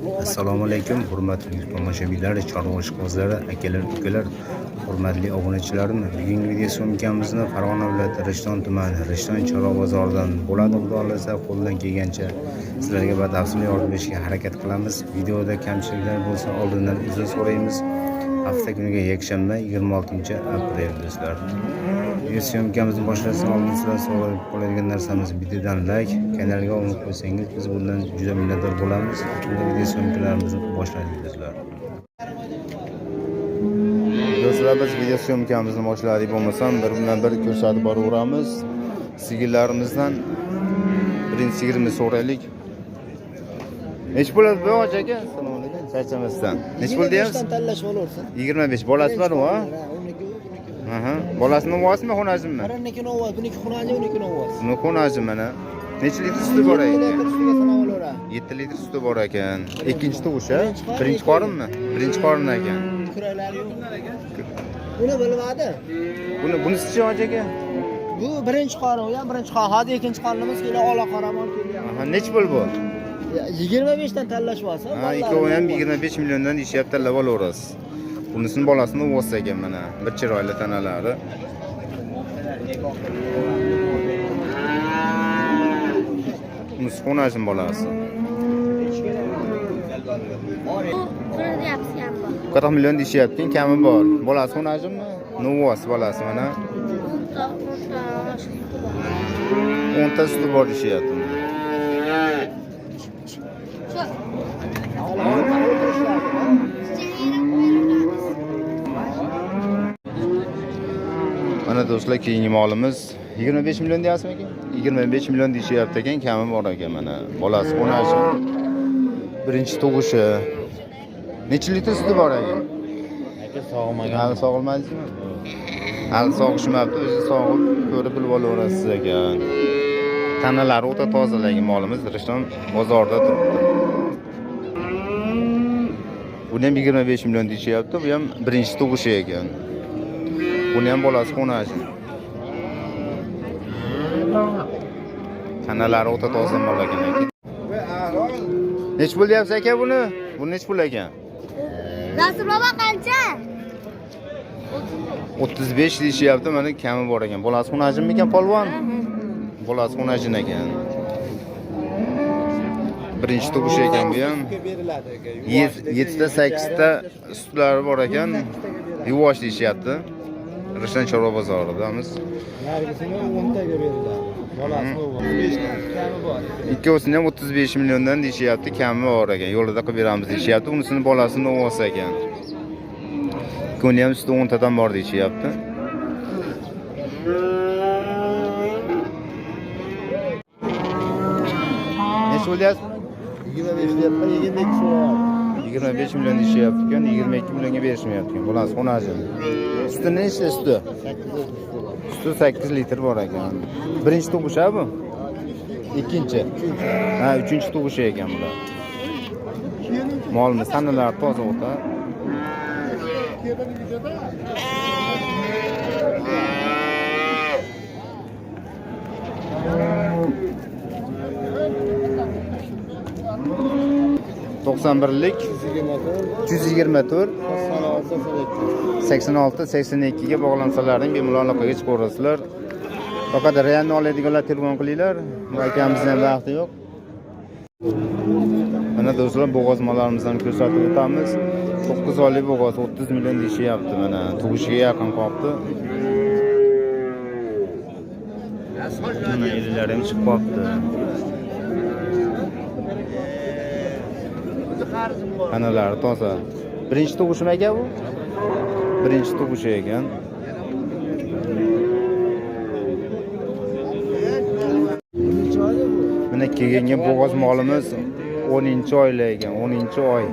Assalomu alaykum, hurmatli tomoshabinlar, chorva ishqibozlari, akalar, ukalar, hurmatli obunachilarim. Bugungi video syomkamizni Farg'ona viloyati Rishton tumani Rishton chorva bozoridan bo'ladi. Xudo xolasa qo'ldan kelgancha sizlarga batafsil yordam berishga harakat qilamiz. Videoda kamchiliklar bo'lsa oldindan uzr so'raymiz. Hafta kuniga yakshanba 26-aprel do'stlar. Video syomkamizni boshlashdan oldin sizlar so'rab qoladigan narsamiz videodan like, kanalga obuna qo'ysangiz biz bundan juda minnatdor bo'lamiz. Video syomkalarimizni boshladik do'stlar. Do'stlar, biz video syomkamizni boshladik, bo'lmasam bir ko'rsatib boraveramiz. Sigirlarimizdan birinchi sigirimizni so'raylik. Nech bo'ladi bu aka? Assalomu alaykum. Charchamasdan. Nech bo'ldi deyapsiz? Tanlash bo'laversin. 25 bolasi bormi? Aha. Bolasini ovozmi, xonajimmi? Biriniki ovoz, buniki xonaji, uniki ovoz. Buni xonaji mana. Necha litr suti bor ekan? 7 litr suti bor ekan. Ikkinchi tug'ish, birinchi qorinmi? Birinchi qorin ekan. Kuraklari yo'q. Buni bilmadi. Bunisi-chi aka? Bu birinchi qorin, u ham birinchi qorin. Hozir ikkinchi qorinimiz kela ola qoramon kelyapti. Aha, nech pul bu? 25 dan tanlash bo'lsa, ha, ikkovi ham 25 milliondan deyishyapti, tanlab olaverasiz. Bunisini bolasini o'g'si ekan mana, bir chiroyli tanalari. Bunisi xonajim bolasi. 40 million deyishyapti, kami bor. Bolasi xonajimmi? Novos bolasi mana. 10 ta suti bor deyishyapti. Mana do'stlar, keyingi molimiz 25 million deyapsizmi aka? 25 million deyishyapti ekan, kami bor ekan mana. Bolasi xonaji. Birinchi tug'ishi. Necha litr suti bor ekan? Aka sog'magan. Hali sog'ilmadingizmi? Hali sog'ishmabdi, o'zi sog'ib ko'rib bilib olaverasiz ekan. Tanalari o'ta tozalagan molimiz Rishton bozorida turibdi. Buni ham 25 million deyishyapti, bu ham birinchi tug'ishi ekan. Buni ham bolasi xonaji. Tanalari o'ta toza mol ekan. Nech pul deyapsiz aka buni? Buni nech pul ekan? Rasululloh qancha? 35 deyishyapti, mana kami bor ekan. Bolasi xonajimmi ekan, polvon? Bolasi xonajin ekan. Birinchi tug'ish ekan bu ham. 7 ta 8 ta sutlari bor ekan. Yuvosh deyishyapti. Rishton chorva bozoridamiz. Nargisini 10 taga beriladi. Bolasi 15 ta kami bor. Ikkovsini ham 35 milliondan deyishyapti, kami bor ekan. Yo'lida qilib beramiz deyishyapti. Unisini bolasini o'g'si ekan. Kuni ham suti 10 tadan bor deyishyapti. Nech bo'lyapti? 25 deyapman, 22 so'rayapti. 25 million deyishyapti ekan, 22 millionga berishmayapti ekan. Bolasi xonaji. Suti nechta suti? 8 Suti 8 litr bor ekan. Birinchi tug'ish bu? Ikkinchi. Ha, uchinchi tug'ishi ekan bular. Molimiz tanalari toza o'ta. lik 124 86 82 ga bog'lansalaring bemalol aloqaga chiqib ko'rasizlar. Faqat realni oladiganlar telefon qilinglar. Bu akamizning vaqti yo'q. Mana do'stlar, bo'g'oz mollarimizdan ko'rsatib o'tamiz. 9 oylik bo'g'oz 30 million deyishyapti mana. Tug'ishiga yaqin qolibdi. Mana yillari ham chiqib qolibdi. Analari toza. Birinchi tug'ishmi ekan bu? Birinchi tug'ishi ekan. Mana kelgan bo'g'oz molimiz 10-oyli ekan, 10-oy.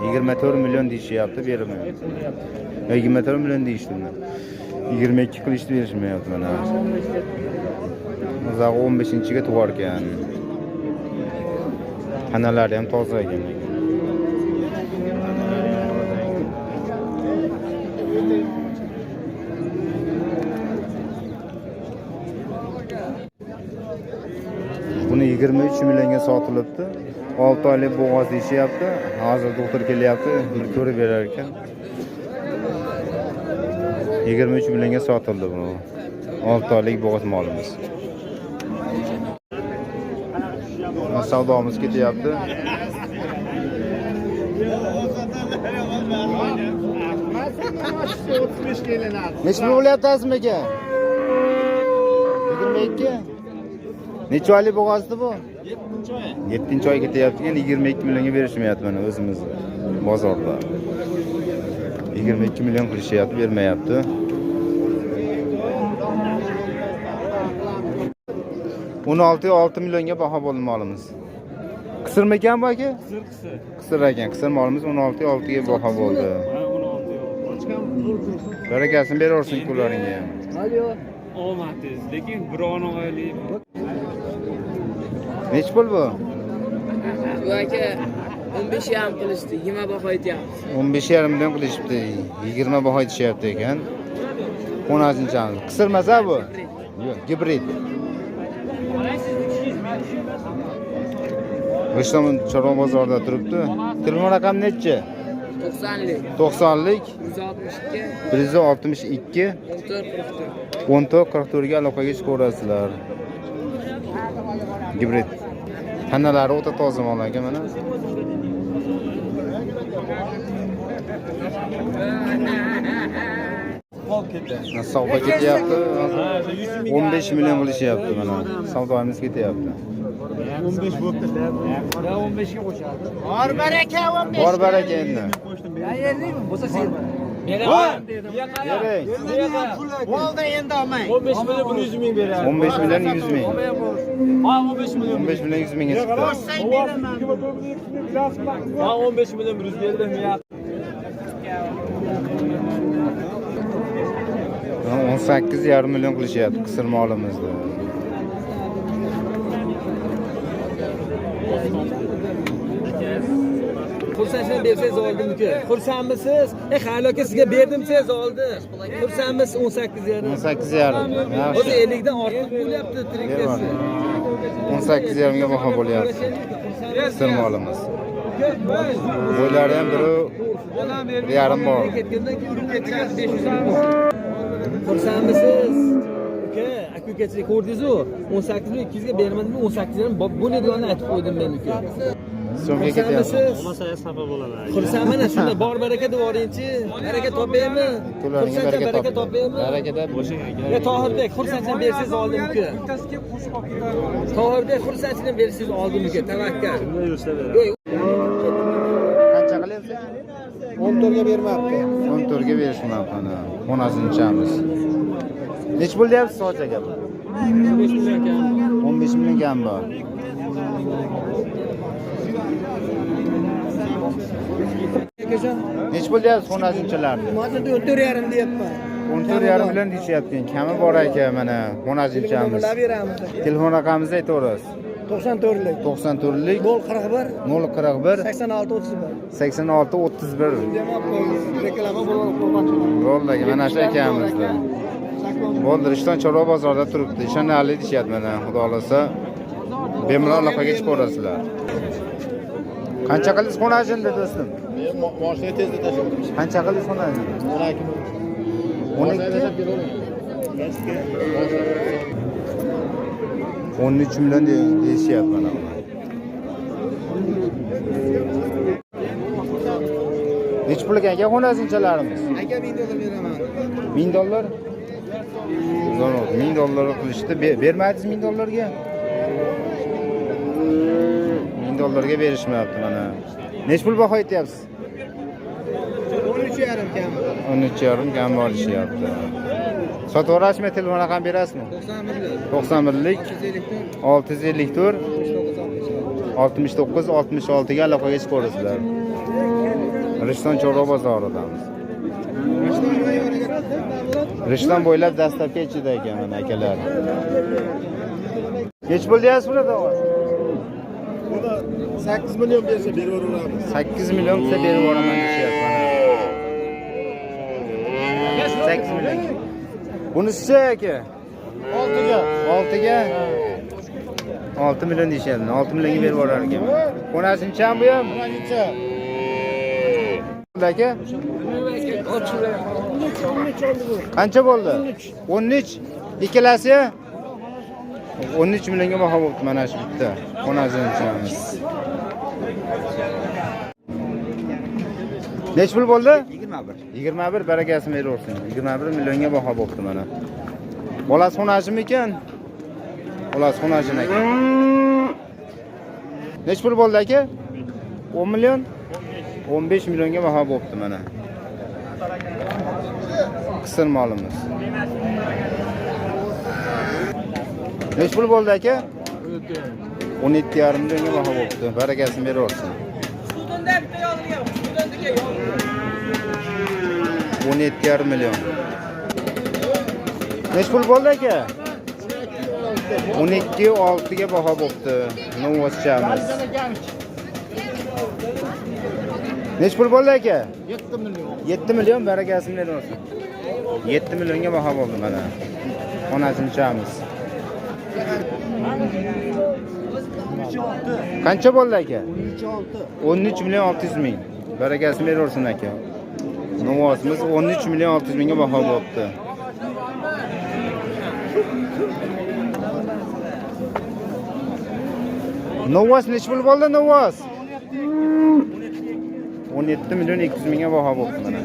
24 million deyishyapti, bermayapti. 24 million deyishdi uni. 22 qilishni berishmayapti mana. O'zag'i 15-ga tug'ar ekan. Tanalari ham toza ekan. 23 millionga sotilibdi. 6 oylik bo'g'oz deyishyapti. Hozir doktor kelyapti, bir ko'rib berar ekan. 23 millionga sotildi bu. 6 oylik bo'g'oz molimiz. Savdomiz ketyapti. Necha pul bo'lyapti azmi aka? 22. Necha oylik bo'g'ozdi bu? 7-chi oy ketyapti ekan, 22 millionga berishmayapti mana o'zimiz bozorda. 22 million qilishyapti, bermayapti. O'n 6 millionga baho bo'ldi molimiz. Qisirmi ekan bu aka? Qisir ekan. Qisir molimiz 16 ga baho bo'ldi. Barakasini beraversin kunlaringga ham. Omadsiz, lekin bir oylik. Nech pul bu? Bu aka 15 ham qilishdi, 20 baho aytyapmiz. 15,5 million qilishibdi. 20 baho aytishyapti ekan. 10-chamiz. Qisirmasa bu? Yo'q, gibrid. Rishton Chorva bozorida turibdi. Telefon raqami nechi? 90lik. 90lik 162 162 1444 ga aloqaga chiqaverasizlar. Gibrid. Tanalari o'ta toza mol ekan mana. Savdo ketyapti. 15 million qilishyapti mana. Savdomiz ketyapti. 15 bo'pti. 15 ga qo'shadi. Bor baraka 15. Bor baraka endi. Qayerdingmi? Bo'lsa sen. Bering. Bo'ldi endi olmang. 15 million 100 ming beradi. 15 million 100 ming. Ha 15 million. 15 million 100 mingga chiqdi. Boshsang beraman. Ha 15 million 100 berdim ya. 18,5 million qilishyapti qisir molimizni. Xursandchilik bersangiz oldim uka. Xursandmisiz? Xayol aka sizga berdim siz oldi. Xursandmisiz 18,5. 18,5. O'zi Yaxshi. 50 dan ortiq bo'lyapti trikkasi. 18,5 ga baho bo'lyapti. Qisir molimiz. Bo'ylari ham 1,5 bor. Xursandmisiz? Uka, aka-ukachilik ko'rdingiz-ku? 18 ming 200 ga bermadim, 18 dan bo'ladiganini aytib qo'ydim men uka. So'mga ketyapti. Xursand mana shunda bor baraka deb yuboringchi. Baraka topaymi? Kunlaringga baraka topaymi? Barakada Ya Tohirbek, xursandchilik bersangiz oldim uka. Tohirbek, xursandchilik bersangiz oldim uka. Tavakkal. qancha qilyapti? 14 ga bermabdi. 14 ga berishmayapti mana. 10-chamiz. Nech pul deyapsiz soat aka? 15 million kam bor. Nech pul deyapsiz 10-chalarni? Hozir 14,5 deyapman. 14,5 million deyishyapti. Kami bor aka mana 10-chamiz. Beramiz. Telefon raqamingizni aytaverasiz. 94lik. 94lik 041 041 86 31. 86 31. Reklama bo'lib Bo'ldi, mana shu akamizda. Bo'ldi, Rishton Chorva bozorida turibdi. Ishonarli deyishyapti mana, xudo xolasa. Bemalol aloqaga chiqaverasizlar. Qancha qilingiz xonajinda do'stim? Moshina tezda tashlab. Qancha qilingiz xonajinda? 13 million deyishyapti mana. Nech pul ekan aka xonazinchalarimiz? Aka $1000 beraman. $1000? Zo'r, $1000 qilishdi. Bermadingiz $1000 ga? $1000 ga berishmayapti mana. Nech pul baho aytyapsiz? 13,5 kam. 13,5 kam olishyapti. Sotaverasizmi, telefon raqam berasizmi? 91lik 654 69 66 ga aloqaga chiqaverasizlar. Rishton Chorva bozoridamiz. Rishton bo'ylab dastavka ichida ekan mana akalar. Nech pul deyapsiz buni tog'a? Buni 8 million bersa berib yuboramiz. 8 million desa berib yuboraman deyapti mana. 8 million. Bunisi aka 6 ga. 6 ga 6 million deyishyapti. 6 millionga berib yuborar ekan. Qo'nashincham bu ham? Aka? Qancha bo'ldi? 13. Ikkalasi 13 millionga baho bo'libdi mana shu bitta. Qo'nashinchamiz. Nech pul bo'ldi? 21. 21 barakasini beraversin. 21 millionga baho bo'libdi mana. Bolasi xonashimi ekan? Bolasi xonashim ekan. Nech pul bo'ldi aka? 10 million? 15 millionga baho bo'libdi mana. Qisir molimiz. Nech pul bo'ldi aka? 17,5 millionga baho bo'libdi. Barakasini beraversin. 17,5 million. Nech pul bo'ldi aka? 12,6 ga baho bo'libdi. Novoschamiz. Nech pul bo'ldi aka? 7 million. 7 million barakasini beraversin. 7 millionga baho bo'ldi mana. Onashinchamiz. Qancha bo'ldi aka? 13 million 600 ming. Barakasini beraversin aka. Novosimiz 13 million 600 mingga baho bo'libdi. Novos nech pul bo'ldi Novos? 17 million 200 mingga baho bo'libdi mana.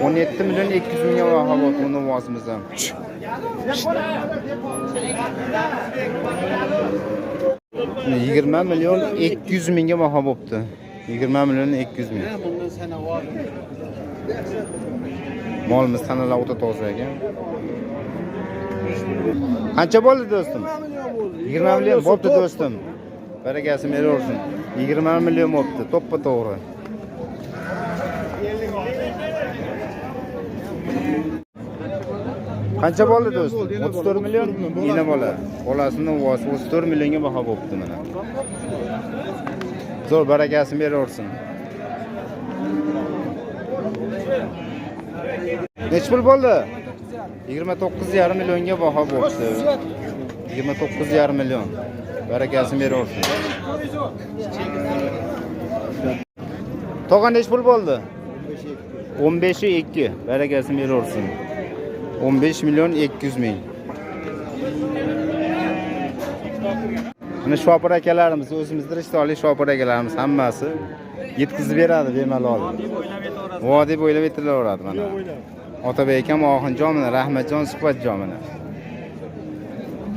On 17 million 200 mingga baho bo'libdi Novosimiz ham. 20 million 200 mingga baho bo'libdi. 20 million 200 ming. Molimiz tanalar o'ta toza ekan. Qancha bo'ldi do'stim? 20 million bo'pti do'stim. Barakasini beraversin. 20 million bo'pti, to'ppa to'g'ri. Qancha bo'ldi do'stim? 34 million. Yine bola. Bolasini o'zi 34 millionga baho bo'libdi mana. Zo'r barakasini beraversin. Nech pul bo'ldi? 29,5 millionga baho bo'libdi. 29,5 million. Barakasini beraversin. Tog'a nech pul bo'ldi? 15,2. Barakasini beraversin. 15 milyon 200 ming. Mana shopir akalarimiz, o'zimizda rishtonli shopir akalarimiz hammasi yetkazib beradi bemalol. Vodiy bo'ylab yetilaveradi mana. Otabek akam, Oxinjon mana, Rahmatjon, Suhbatjon mana.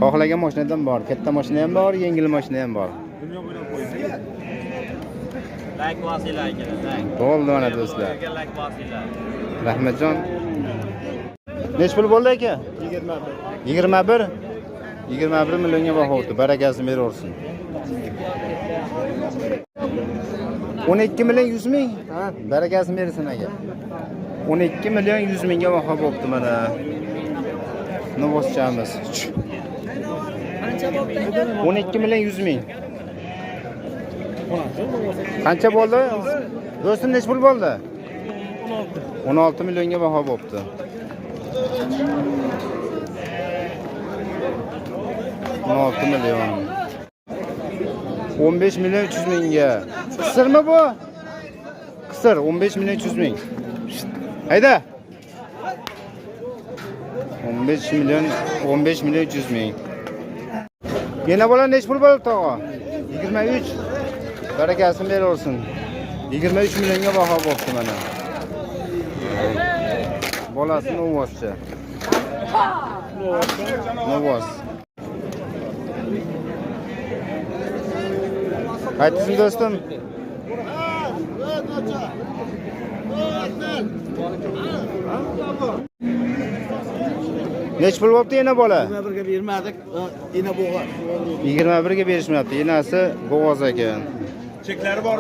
Xohlagan mashinadan bor, katta mashina ham bor, yengil mashina ham bor. Like vasila akalar. Bo'ldi mana do'stlar. Rahmatjon. Nech pul bo'ldi aka? 21. 21 millionga baho bo'ldi. Barakasini beraversin. 12 million 100 ming. Ha, barakasini bersin aka. 12 million 100 mingga baho bo'ldi mana. Novoschamiz. 12 million 100 ming. Qancha bo'ldi? Do'stim nech pul bo'ldi? 16 millionga baho bo'ldi. 16 milyon. 15 milyon 300 mingga. Qisirmi bu? Qisir 15 milyon 300 ming. Hayda. 15 milyon 300 ming. Yana bola nech pul bo'ldi tog'a? 23. Barakasini beraversin. 23 millionga baho bo'ldi mana. Bolasini Novoscha. Novos. Qaytsin do'stim. Nech pul bo'pti yana bola? 21 ga bermadik, yana bo'g'ar. 21 ga berishmayapti. Yenasi bo'g'oz ekan. Cheklari bor.